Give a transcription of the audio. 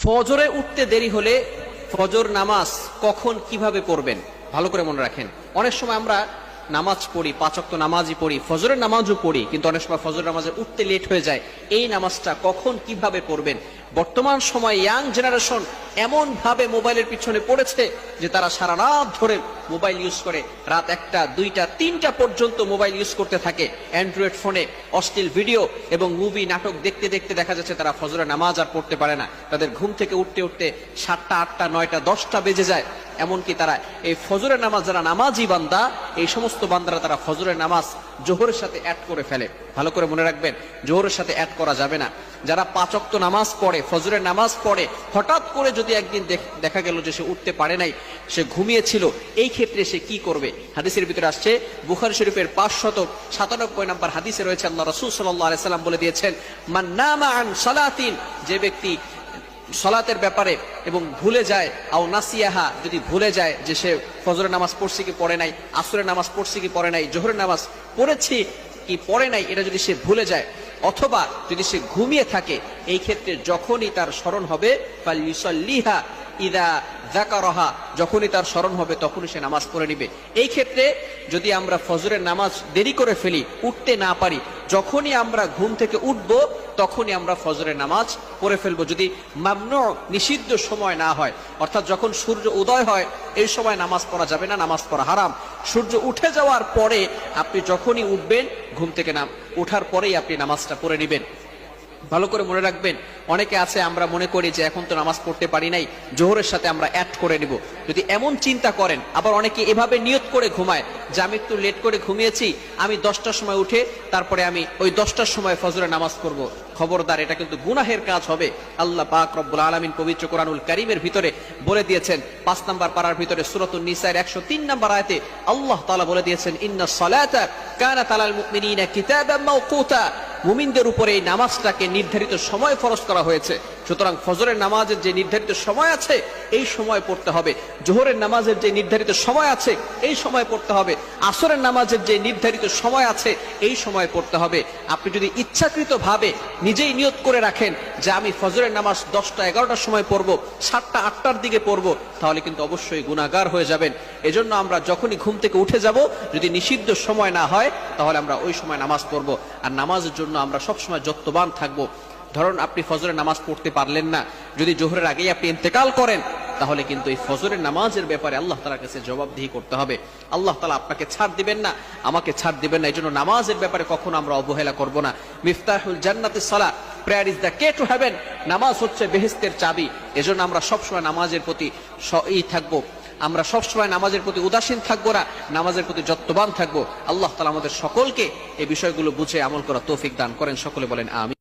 ফজরে উঠতে দেরি হলে ফজর নামাজ কখন কিভাবে পড়বেন ভালো করে মনে রাখেন। অনেক সময় আমরা নামাজ পড়ি, 5 ওয়াক্ত নামাজই পড়ি, ফজরের নামাজও পড়ি, কিন্তু অনেক সময় ফজর নামাজে উঠতে লেট হয়ে যায়। এই নামাজটা কখন কিভাবে পড়বেন? বর্তমান সময় ইয়াং জেনারেশন এমন ভাবে মোবাইলের পিছনে পড়েছে যে তারা সারা রাত ধরে মোবাইল ইউজ করে, রাত 1টা 2টা 3টা পর্যন্ত মোবাইল ইউজ করতে থাকে। অ্যান্ড্রয়েড ফোনে অশ্লীল ভিডিও এবং মুভি নাটক দেখতে দেখতে দেখা যাচ্ছে তারা ফজরের নামাজ আর পড়তে পারে না। তাদের ঘুম থেকে উঠতে উঠতে 7টা 8টা 9টা 10টা বেজে যায়। এমনকি তারা এই ফজরের নামাজ, যারা নামাজি বান্দা, এই সমস্ত বান্দারা তারা ফজরের নামাজ জোহরের সাথে অ্যাড করে ফেলে। ভালো করে মনে রাখবেন, জোহরের সাথে অ্যাড করা যাবে না। যারা 5 ওয়াক্ত নামাজ পড়ে, ফজরের নামাজ পড়ে, হঠাৎ করে যদি একদিন দেখা গেল যে সে উঠতে পারে নাই, সে ঘুমিয়েছিল, এই ক্ষেত্রে সে কি করবে? হাদিসের ভিতরে আসছে, বুখারী শরীফের 597 নম্বর হাদিসে রয়েছে, আল্লাহ রাসূল সাল্লাল্লাহু আলাইহি সাল্লাম বলে দিয়েছেন, মান নামা আন সালাতিন, যে ব্যক্তি সালাতের ব্যাপারে এবং ভুলে যায়, আও নাসিয়াহা, যদি ভুলে যায় যে সে ফজরের নামাজ পড়ছে কি পড়ে নাই, আসরের নামাজ পড়ছে কি পড়ে নাই, জোহরের নামাজ পড়েছি কি পড়ে নাই, এটা যদি সে ভুলে যায়, অথবা যদি সে ঘুমিয়ে থাকে, এই ক্ষেত্রে যখনই তার স্মরণ হবে, ফালইউসাল্লিহা ইদা যাকারাহা, যখনই তার স্মরণ হবে তখনই সে নামাজ পড়ে নিবে। এই ক্ষেত্রে যদি আমরা ফজরের নামাজ দেরি করে ফেলি, উঠতে না পারি, যখনই আমরা ঘুম থেকে উঠবো তখনই আমরা ফজরের নামাজ পড়ে ফেলবো, যদি মামনু, নিষিদ্ধ সময় না হয়। অর্থাৎ যখন সূর্য উদয় হয় এই সময় নামাজ পড়া যাবে না, নামাজ পড়া হারাম। সূর্য উঠে যাওয়ার পরে আপনি যখনই উঠবেন, ঘুম থেকে ওঠার পরেই আপনি নামাজটা পড়ে নেবেন। ভালো করে মনে রাখবেন, অনেকে আছে আমরা মনে করি যে এখন তো নামাজ পড়তে পারি নাই, জোহরের সাথে আমরা অ্যাড করে নিব। যদি এমন চিন্তা করেন, আবার অনেকে এভাবে নিয়ত করে ঘুমায় যে আমি একটু লেট করে ঘুমিয়েছি, আমি 10টার সময় উঠে তারপরে আমি ওই 10টার সময় ফজরের নামাজ পড়ব। খবরদার, এটা কিন্তু গুনাহের কাজ হবে। আল্লাহ পাক রব্বুল আলামিন পবিত্র কোরআনুল কারীমের ভিতরে বলে দিয়েছেন, 5 নম্বর পারার ভিতরে সূরাতুন নিসার 103 নম্বর আয়াতে আল্লাহ তাআলা বলে দিয়েছেন, ইন্নাস সালাতা কানাত আলাল মুমিনিনা কিতাবাম মাওকুতা, মুমিনদের উপরে এই নামাজটাকে নির্ধারিত সময় ফরজ করা হয়েছে। সুতরাং ফজরের নামাজের যে নির্ধারিত সময় আছে এই সময় পড়তে হবে, জোহরের নামাজের যে নির্ধারিত সময় আছে এই সময় পড়তে হবে, আসরের নামাজের যে নির্ধারিত সময় আছে এই সময় পড়তে হবে। আপনি যদি ইচ্ছাকৃত ভাবে নিজেই নিয়ত করে রাখেন যে আমি ফজরের নামাজ 10টা 11টার সময় পড়বো, 7টা 8টার দিকে পড়বো, তাহলে কিন্তু অবশ্যই গুনাহগার হয়ে যাবেন। এজন্য আমরা যখনই ঘুম থেকে উঠে যাব, যদি নিষিদ্ধ সময় না হয় তাহলে আমরা ওই সময় নামাজ পড়বো। আর নামাজের জন্য আমরা সবসময় যত্নবান থাকবো। ধরুন আপনি ফজরের নামাজ পড়তে পারলেন না, যদি জোহরের আগেই আপনি ইন্তেকাল করেন, তাহলে কিন্তু এই ফজরের নামাজের ব্যাপারে আল্লাহ তাআলার কাছে জবাবদিহি করতে হবে। আল্লাহ তাআলা আপনাকে ছাড় দিবেন না, আমাকে ছাড় দিবেন না। এই জন্য নামাজের ব্যাপারে কখনো আমরা অবহেলা করব না। মিফতাহুল জান্নাতিস সালাহ, prayer is the key to heaven, নামাজ হচ্ছে বেহেশতের চাবি। এজন্য আমরা সবসময় নামাজের প্রতি থাকবো, আমরা সবসময় নামাজের প্রতি উদাসীন থাকবো না, নামাজের প্রতি যত্নবান থাকবো। আল্লাহ তাআলা আমাদের সকলকে এই বিষয়গুলো বুঝে আমল করা তৌফিক দান করেন। সকলে বলেন আমিন।